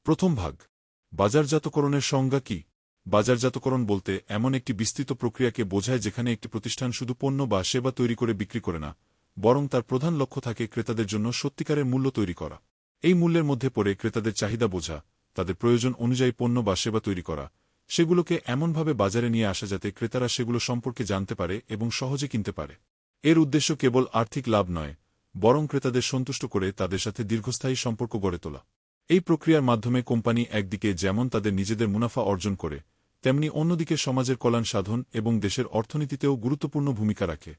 প্রথম ভাগ। বাজারজাতকরণের সংজ্ঞা কি? বাজারজাতকরণ বলতে এমন একটি বিস্তৃত প্রক্রিয়াকে বোঝায় যেখানে একটি প্রতিষ্ঠান শুধু পণ্য বা সেবা তৈরি করে বিক্রি করে না, বরং তার প্রধান লক্ষ্য থাকে ক্রেতাদের জন্য সত্যিকারের মূল্য তৈরি করা। এই মূল্যের মধ্যে পড়ে ক্রেতাদের চাহিদা বোঝা, তাদের প্রয়োজন অনুযায়ী পণ্য বা সেবা তৈরি করা, সেগুলোকে এমনভাবে বাজারে নিয়ে আসা যাতে ক্রেতারা সেগুলো সম্পর্কে জানতে পারে এবং সহজে কিনতে পারে। এর উদ্দেশ্য কেবল আর্থিক লাভ নয়, বরং ক্রেতাদের সন্তুষ্ট করে তাদের সাথে দীর্ঘস্থায়ী সম্পর্ক গড়ে তোলা। এই প্রক্রিয়ার মাধ্যমে কোম্পানি একদিকে যেমন তাদের নিজেদের মুনাফা অর্জন করে, তেমনি অন্যদিকে সমাজের কল্যাণ সাধন এবং দেশের অর্থনীতিতেও গুরুত্বপূর্ণ ভূমিকা রাখে।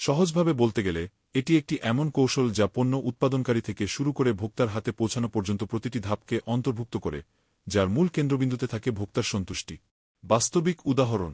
সহজভাবে বলতে গেলে এটি একটি এমন কৌশল যা পণ্য উৎপাদনকারী থেকে শুরু করে ভোক্তার হাতে পৌঁছানো পর্যন্ত প্রতিটি ধাপকে অন্তর্ভুক্ত করে, যার মূল কেন্দ্রবিন্দুতে থাকে ভোক্তার সন্তুষ্টি। বাস্তবিক উদাহরণ: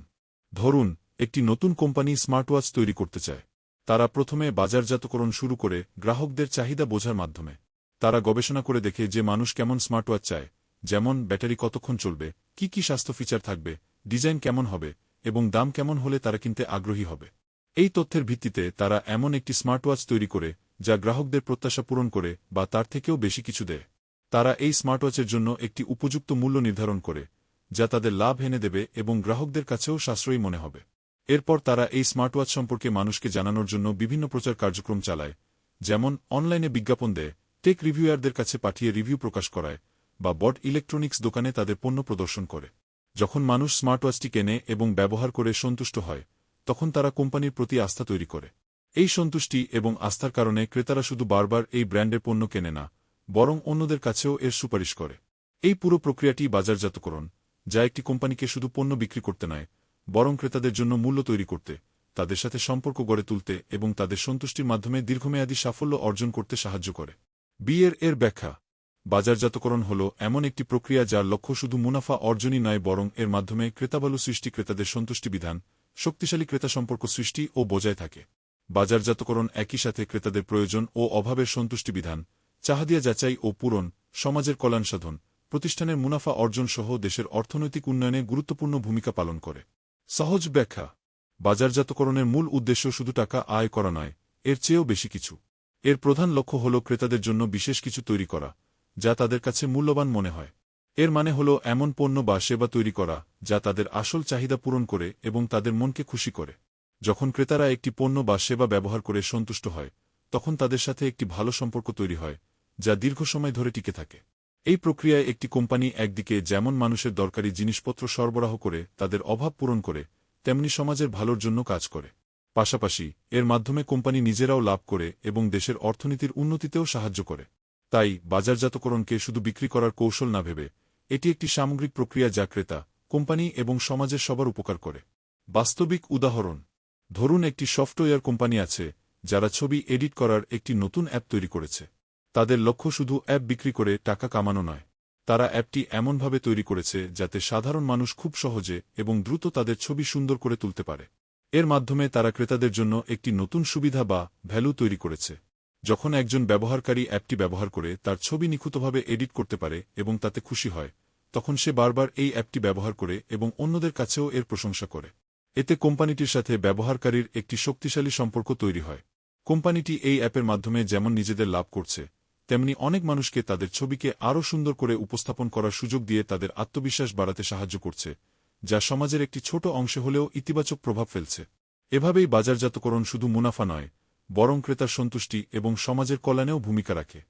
ধরুন, একটি নতুন কোম্পানি স্মার্টওয়াচ তৈরি করতে চায়। তারা প্রথমে বাজারজাতকরণ শুরু করে গ্রাহকদের চাহিদা বোঝার মাধ্যমে। তারা গবেষণা করে দেখে যে মানুষ কেমন স্মার্টওয়াচ চায়, যেমন ব্যাটারি কতক্ষণ চলবে, কি স্বাস্থ্য ফিচার থাকবে, ডিজাইন কেমন হবে এবং দাম কেমন হলে তারা কিনতে আগ্রহী হবে। এই তথ্যের ভিত্তিতে তারা এমন একটি স্মার্টওয়াচ তৈরি করে যা গ্রাহকদের প্রত্যাশা পূরণ করে বা তার থেকেও বেশি কিছু দেয়। তারা এই স্মার্টওয়াচের জন্য একটি উপযুক্ত মূল্য নির্ধারণ করে, যা তাদের লাভ এনে দেবে এবং গ্রাহকদের কাছেও সাশ্রয়ী মনে হবে। এরপর তারা এই স্মার্টওয়াচ সম্পর্কে মানুষকে জানানোর জন্য বিভিন্ন প্রচার কার্যক্রম চালায়, যেমন অনলাইনে বিজ্ঞাপন দেয়, টেক রিভিউয়ারদের কাছে পাঠিয়ে রিভিউ প্রকাশ করায়, বা বট ইলেকট্রনিক্স দোকানে তাদের পণ্য প্রদর্শন করে। যখন মানুষ স্মার্টওয়াচটি কেনে এবং ব্যবহার করে সন্তুষ্ট হয়, তখন তারা কোম্পানির প্রতি আস্থা তৈরি করে। এই সন্তুষ্টি এবং আস্থার কারণে ক্রেতারা শুধু বারবার এই ব্র্যান্ডের পণ্য কেনে না, বরং অন্যদের কাছেও এর সুপারিশ করে। এই পুরো প্রক্রিয়াটি বাজারজাতকরণ, যা একটি কোম্পানিকে শুধু পণ্য বিক্রি করতে নয়, বরং ক্রেতাদের জন্য মূল্য তৈরি করতে, তাদের সাথে সম্পর্ক গড়ে তুলতে এবং তাদের সন্তুষ্টির মাধ্যমে দীর্ঘমেয়াদী সাফল্য অর্জন করতে সাহায্য করে। এর ব্যাখ্যা: বাজারজাতকরণ হল এমন একটি প্রক্রিয়া যার লক্ষ্য শুধু মুনাফা অর্জনই নয়, বরং এর মাধ্যমে ক্রেতাভালো সৃষ্টি, ক্রেতাদের সন্তুষ্টি বিধান, শক্তিশালী ক্রেতা সম্পর্ক সৃষ্টি ও বজায় থাকে। বাজারজাতকরণ একই সাথে ক্রেতাদের প্রয়োজন ও অভাবের সন্তুষ্টি বিধান, চাহিদা যাচাই ও পূরণ, সমাজের কল্যাণ সাধন, প্রতিষ্ঠানের মুনাফা অর্জন সহ দেশের অর্থনৈতিক উন্নয়নে গুরুত্বপূর্ণ ভূমিকা পালন করে। সহজ ব্যাখ্যা: বাজারজাতকরণের মূল উদ্দেশ্য শুধু টাকা আয় করা নয়, এর চেয়েও বেশি কিছু। এর প্রধান লক্ষ্য হল ক্রেতাদের জন্য বিশেষ কিছু তৈরি করা, যা তাদের কাছে মূল্যবান মনে হয়। এর মানে হল এমন পণ্য বা সেবা তৈরি করা যা তাদের আসল চাহিদা পূরণ করে এবং তাদের মনকে খুশি করে। যখন ক্রেতারা একটি পণ্য বা সেবা ব্যবহার করে সন্তুষ্ট হয়, তখন তাদের সাথে একটি ভালো সম্পর্ক তৈরি হয়, যা দীর্ঘ সময় ধরে টিকে থাকে। এই প্রক্রিয়ায় একটি কোম্পানি একদিকে যেমন মানুষের দরকারি জিনিসপত্র সরবরাহ করে তাদের অভাব পূরণ করে, তেমনি সমাজের ভালোর জন্য কাজ করে। পাশাপাশি এর মাধ্যমে কোম্পানি নিজেরাও লাভ করে এবং দেশের অর্থনীতির উন্নতিতেও সাহায্য করে। তাই বাজারজাতকরণকে শুধু বিক্রি করার কৌশল না ভেবে এটি একটি সামগ্রিক প্রক্রিয়া যা ক্রেতা, কোম্পানি এবং সমাজের সবার উপকার করে। বাস্তবিক উদাহরণ: ধরুন, একটি সফটওয়্যার কোম্পানি আছে যারা ছবি এডিট করার একটি নতুন অ্যাপ তৈরি করেছে। তাদের লক্ষ্য শুধু অ্যাপ বিক্রি করে টাকা কামানো নয়। তারা অ্যাপটি এমনভাবে তৈরি করেছে যাতে সাধারণ মানুষ খুব সহজে এবং দ্রুত তাদের ছবি সুন্দর করে তুলতে পারে। এর মাধ্যমে তারা ক্রেতাদের জন্য একটি নতুন সুবিধা বা ভ্যালু তৈরি করেছে। যখন একজন ব্যবহারকারী অ্যাপটি ব্যবহার করে তার ছবি নিখুঁতভাবে এডিট করতে পারে এবং তাতে খুশি হয়, তখন সে বারবার এই অ্যাপটি ব্যবহার করে এবং অন্যদের কাছেও এর প্রশংসা করে। এতে কোম্পানিটির সাথে ব্যবহারকারীর একটি শক্তিশালী সম্পর্ক তৈরি হয়। কোম্পানিটি এই অ্যাপের মাধ্যমে যেমন নিজেদের লাভ করছে, তেমনি অনেক মানুষকে তাদের ছবিকে আরও সুন্দর করে উপস্থাপন করার সুযোগ দিয়ে তাদের আত্মবিশ্বাস বাড়াতে সাহায্য করছে, যা সমাজের একটি ছোট অংশে হলেও ইতিবাচক প্রভাব ফেলছে। এভাবেই বাজারজাতকরণ শুধু মুনাফা নয়, বরং ক্রেতার সন্তুষ্টি এবং সমাজের কল্যাণেও ভূমিকা রাখে।